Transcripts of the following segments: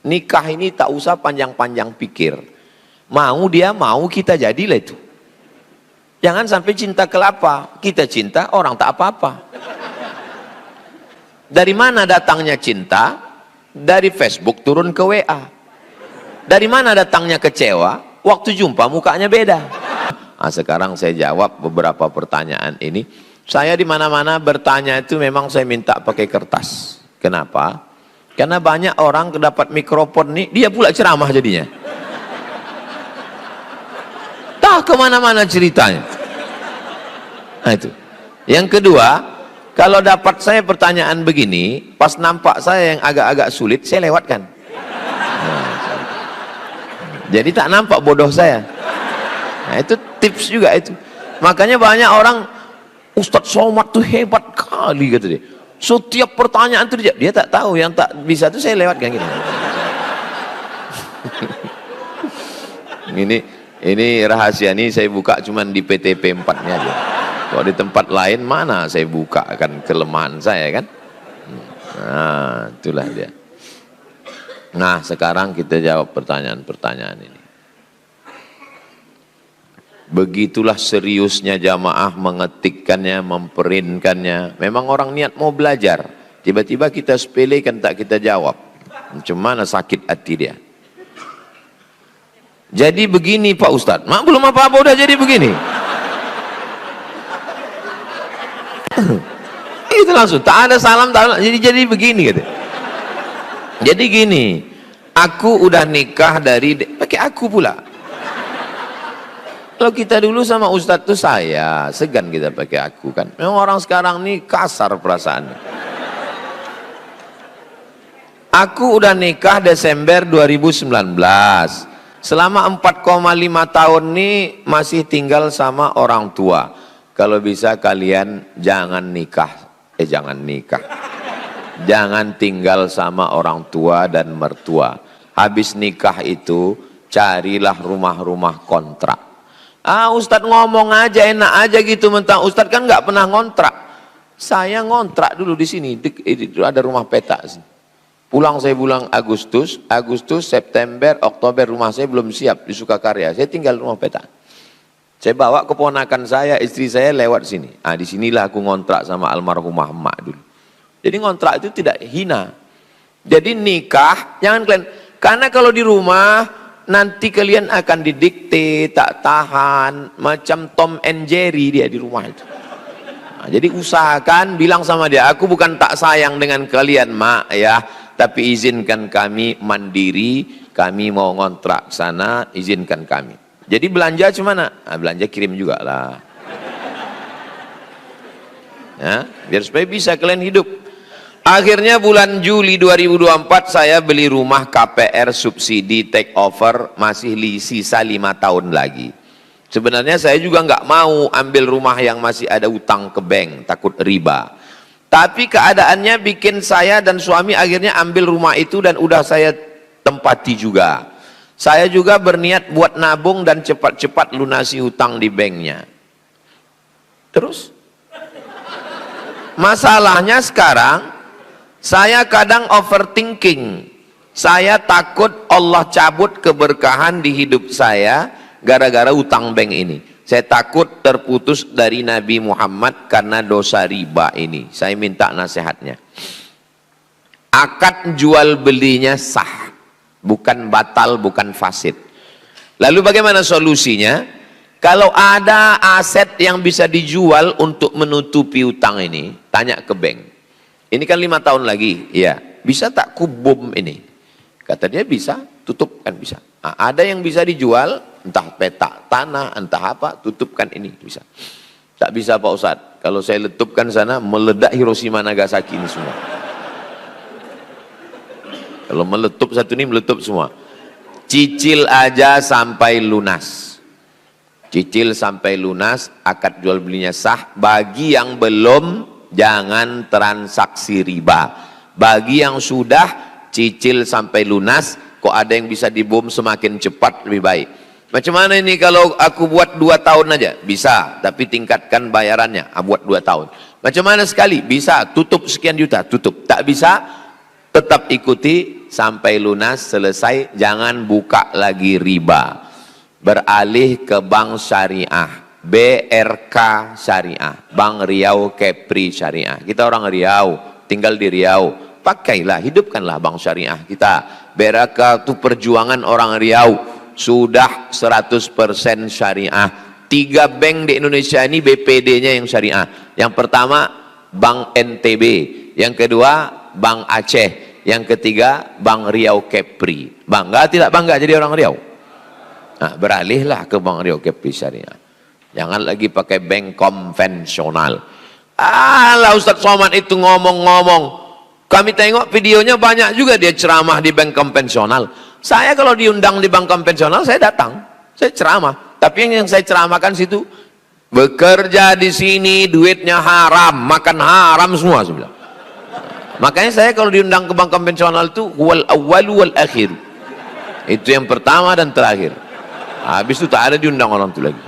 nikah ini tak usah panjang-panjang pikir. Mau dia mau, kita jadilah itu. Jangan sampai cinta kelapa, kita cinta orang tak apa-apa. Dari mana datangnya cinta? Dari Facebook turun ke WA. Dari mana datangnya kecewa? Waktu jumpa mukanya beda. Nah, sekarang saya jawab beberapa pertanyaan ini. Saya di mana-mana bertanya itu memang saya minta pakai kertas. Kenapa? Karena banyak orang dapat mikrofon nih, dia pula ceramah jadinya. Tak kemana-mana ceritanya. Nah itu. Yang kedua, kalau dapat saya pertanyaan begini, pas nampak saya yang agak-agak sulit, saya lewatkan. Nah, jadi tak nampak bodoh saya. Nah itu tips juga itu. Makanya banyak orang, Ustadz Somad tuh hebat kali gitu dia. Setiap pertanyaan itu dia tak tahu, yang tak bisa itu saya lewatkan gitu. Ini rahasia ini saya buka cuman di PTP 4-nya aja. Kalau di tempat lain mana saya buka kan kelemahan saya kan. Nah, itulah dia. Nah, sekarang kita jawab pertanyaan-pertanyaan ini. Begitulah seriusnya jamaah mengetikkannya, memperinkannya. Memang orang niat mau belajar. Tiba-tiba kita sepelekan, tak kita jawab. Macam mana sakit hati dia. Jadi begini Pak Ustadz. Mak belum apa-apa udah jadi begini. Itu langsung. Tak ada salam, tak ada. Jadi begini gitu. Jadi gini. Aku udah nikah dari... Pakai aku pula. Kalau kita dulu sama Ustadz tuh saya, segan kita pakai aku kan. Memang orang sekarang nih kasar perasaannya. Aku udah nikah Desember 2019. Selama 4,5 tahun nih masih tinggal sama orang tua. Kalau bisa kalian jangan nikah. Jangan nikah. Jangan tinggal sama orang tua dan mertua. Habis nikah itu carilah rumah-rumah kontrak. Ustadz ngomong aja enak aja gitu, mentang Ustadz kan nggak pernah ngontrak. Saya ngontrak dulu di sini, ada rumah peta. Pulang saya pulang Agustus, September, Oktober rumah saya belum siap di Sukakarya. Saya tinggal rumah peta. Saya bawa keponakan saya, istri saya lewat sini. Disinilah aku ngontrak sama almarhumah emak dulu. Jadi ngontrak itu tidak hina. Jadi nikah jangan kalian, karena kalau di rumah nanti kalian akan didikte, tak tahan, macam Tom and Jerry dia di rumah itu. Jadi usahakan bilang sama dia, aku bukan tak sayang dengan kalian mak ya, tapi izinkan kami mandiri, kami mau ngontrak sana, izinkan kami. Jadi belanja cuma belanja kirim juga lah. Ya, biar supaya bisa kalian hidup. Akhirnya bulan Juli 2024 saya beli rumah KPR subsidi take over, masih sisa 5 tahun lagi. Sebenarnya saya juga nggak mau ambil rumah yang masih ada utang ke bank, takut riba. Tapi keadaannya bikin saya dan suami akhirnya ambil rumah itu dan udah saya tempati juga. Saya juga berniat buat nabung dan cepat-cepat lunasi hutang di banknya. Terus? Masalahnya sekarang, saya kadang overthinking. Saya takut Allah cabut keberkahan di hidup saya gara-gara utang bank ini. Saya takut terputus dari Nabi Muhammad karena dosa riba ini. Saya minta nasihatnya. Akad jual belinya sah, bukan batal, bukan fasid. Lalu bagaimana solusinya? Kalau ada aset yang bisa dijual untuk menutupi utang ini, tanya ke bank. Ini kan 5 tahun lagi, ya. Bisa tak kubum ini? Kata dia bisa, tutupkan bisa. Ada yang bisa dijual, entah petak tanah, entah apa, tutupkan ini bisa. Tak bisa Pak Ustadz. Kalau saya letupkan sana, meledak Hiroshima Nagasaki ini semua. Kalau meletup satu ini, meletup semua. Cicil aja sampai lunas. Cicil sampai lunas, akad jual belinya sah. Bagi yang belum, jangan transaksi riba. Bagi yang sudah cicil sampai lunas, kok ada yang bisa dibom semakin cepat lebih baik. Macam mana ini kalau aku buat 2 tahun aja? Bisa, tapi tingkatkan bayarannya. Buat 2 tahun. Macam mana sekali? Bisa, tutup sekian juta, tutup. Tak bisa, Tetap ikuti sampai lunas, selesai, jangan buka lagi riba. Beralih ke bank syariah, BRK Syariah, Bank Riau Kepri Syariah. Kita orang Riau, tinggal di Riau, pakailah, hidupkanlah bank syariah kita. BRK itu perjuangan orang Riau, sudah 100% syariah. 3 bank di Indonesia ini BPD-nya yang syariah. Yang pertama Bank NTB, yang kedua Bank Aceh, yang ketiga Bank Riau Kepri. Bangga tidak bangga jadi orang Riau? Nah, beralihlah ke Bank Riau Kepri Syariah. Jangan lagi pakai bank konvensional. Alah, Ustaz Somad itu ngomong-ngomong. Kami tengok videonya banyak juga dia ceramah di bank konvensional. Saya kalau diundang di bank konvensional saya datang, saya ceramah. Tapi yang saya ceramahkan situ, bekerja di sini duitnya haram, makan haram semua saya bilang. Makanya saya kalau diundang ke bank konvensional itu wal awwal wal akhir. Itu yang pertama dan terakhir. Habis itu tak ada diundang orang itu lagi.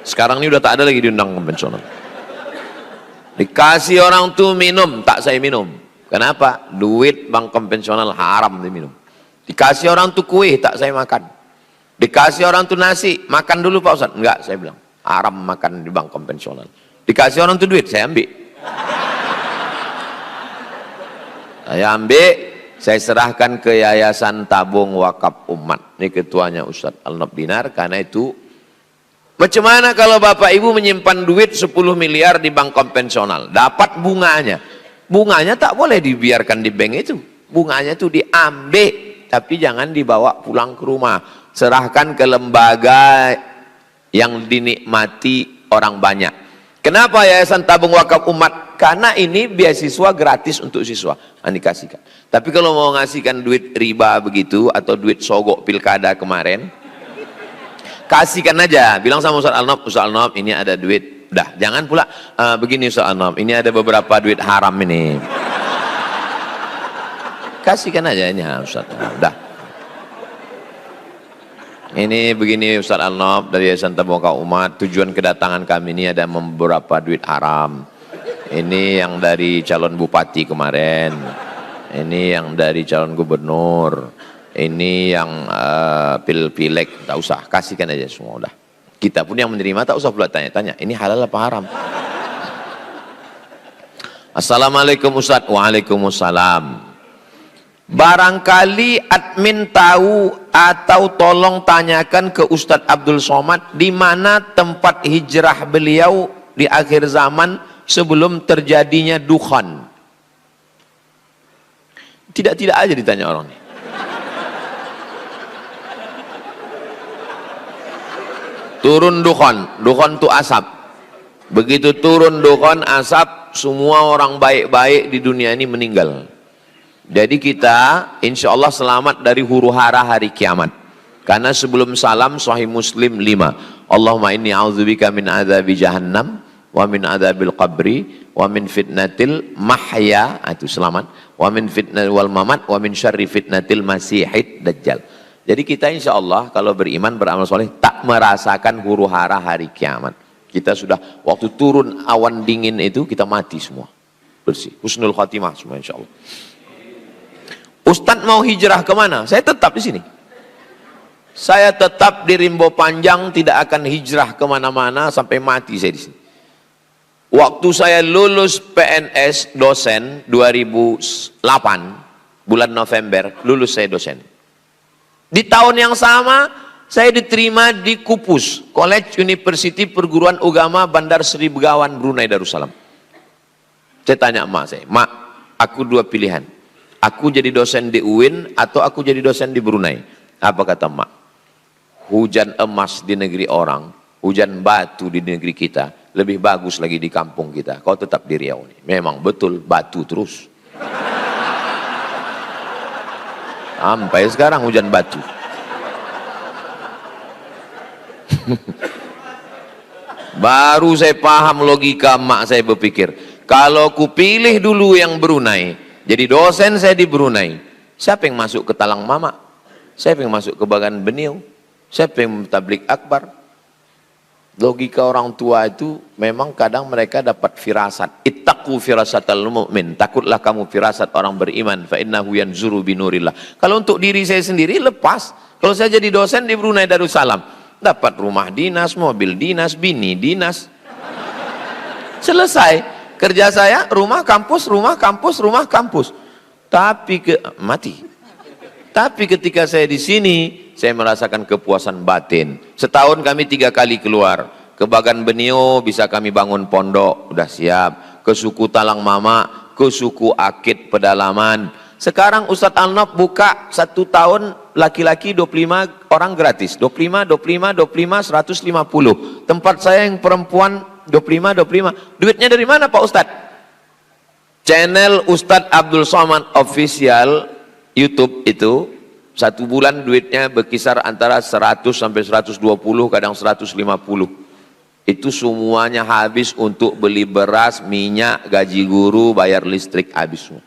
Sekarang ini udah tak ada lagi diundang konvensional. Dikasih orang tuh minum, tak saya minum. Kenapa? Duit bank konvensional haram diminum. Dikasih orang tuh kue, tak saya makan. Dikasih orang tuh nasi, makan dulu Pak Ustaz. Enggak, saya bilang. Haram makan di bank konvensional. Dikasih orang tuh duit, saya ambil. Saya ambil, saya serahkan ke Yayasan Tabung Wakaf Umat. Ini ketuanya Ustaz Al-Nob Dinar. Karena itu, macam mana kalau Bapak Ibu menyimpan duit 10 miliar di bank konvensional, dapat bunganya. Bunganya tak boleh dibiarkan di bank itu. Bunganya itu diambil, tapi jangan dibawa pulang ke rumah. Serahkan ke lembaga yang dinikmati orang banyak. Kenapa Yayasan Tabung Wakaf Umat? Karena ini beasiswa gratis untuk siswa. Dikasihkan. Tapi kalau mau ngasihkan duit riba begitu, atau duit sogok pilkada kemarin, kasihkan aja, bilang sama Ustaz Al-Nob, Ustaz Al-Nob ini ada duit, dah, jangan pula begini Ustaz Al-Nob, ini ada beberapa duit haram ini, kasihkan aja ini Ustaz Al-Nob, dah, ini begini Ustaz Al-Nob dari Yayasan Tabung Wakaf Umat, tujuan kedatangan kami ini ada beberapa duit haram, ini yang dari calon bupati kemarin, ini yang dari calon gubernur, ini yang pil-pilek, tak usah, kasihkan aja semua udah. Kita pun yang menerima tak usah pula tanya-tanya, ini halal apa haram. Assalamualaikum Ustaz. Waalaikumsalam. Barangkali admin tahu atau tolong tanyakan ke Ustaz Abdul Somad di mana tempat hijrah beliau di akhir zaman sebelum terjadinya dukhan. Tidak-tidak aja ditanya orang ini. Turun dukhan, dukhan itu asap. Begitu turun dukhan, asap, semua orang baik-baik di dunia ini meninggal. Jadi kita insya Allah selamat dari huru hara hari kiamat. Karena sebelum salam Sahih Muslim 5. Allahumma inni a'udzubika min adzabi jahannam wa min adzabil qabri wa min fitnatil mahya, itu selamat, wa min fitnatil wal mamat wa min syarri fitnatil masihid dajjal. Jadi kita insya Allah kalau beriman beramal soleh tak merasakan huru hara hari kiamat. Kita sudah waktu turun awan dingin itu kita mati semua, bersih, husnul khatimah semua insya Allah. Ustadz mau hijrah kemana? Saya tetap di sini. Saya tetap di Rimbo Panjang, tidak akan hijrah kemana-mana sampai mati saya di sini. Waktu saya lulus PNS dosen 2008 bulan November lulus saya dosen. Di tahun yang sama, saya diterima di KUPUS, College University Perguruan Agama Bandar Seri Begawan, Brunei Darussalam. Saya tanya emak saya, Mak, aku dua pilihan. Aku jadi dosen di UIN atau aku jadi dosen di Brunei. Apa kata emak? Hujan emas di negeri orang, hujan batu di negeri kita, lebih bagus lagi di kampung kita. Kau tetap di Riau nih. Memang betul, batu terus. Sampai sekarang hujan batu. Baru saya paham logika emak saya berpikir. Kalau ku pilih dulu yang Brunei, jadi dosen saya di Brunei, siapa yang masuk ke Talang Mama? Siapa yang masuk ke Bagan Beniau? Siapa yang tablik akbar? Logika orang tua itu memang kadang mereka dapat firasat. Ittaqu firasatal mu'min, takutlah kamu firasat orang beriman, fa innahu yanzuru binurillah. Kalau untuk diri saya sendiri lepas. Kalau saya jadi dosen di Brunei Darussalam, dapat rumah dinas, mobil dinas, bini dinas. Selesai. Kerja saya rumah kampus, rumah kampus, rumah kampus. Tapi mati. Tapi ketika saya di sini, saya merasakan kepuasan batin. Setahun kami 3 kali keluar. Ke Bagan Benio bisa kami bangun pondok, udah siap. Ke suku Talang Mama, ke suku Akit Pedalaman. Sekarang Ustadz Al-Nob buka 1 tahun laki-laki 25 orang gratis. 25, 150. Tempat saya yang perempuan 25. Duitnya dari mana Pak Ustadz? Channel Ustadz Abdul Somad Official YouTube itu 1 bulan duitnya berkisar antara 100 sampai 120, kadang 150. Itu semuanya habis untuk beli beras, minyak, gaji guru, bayar listrik, habis semua.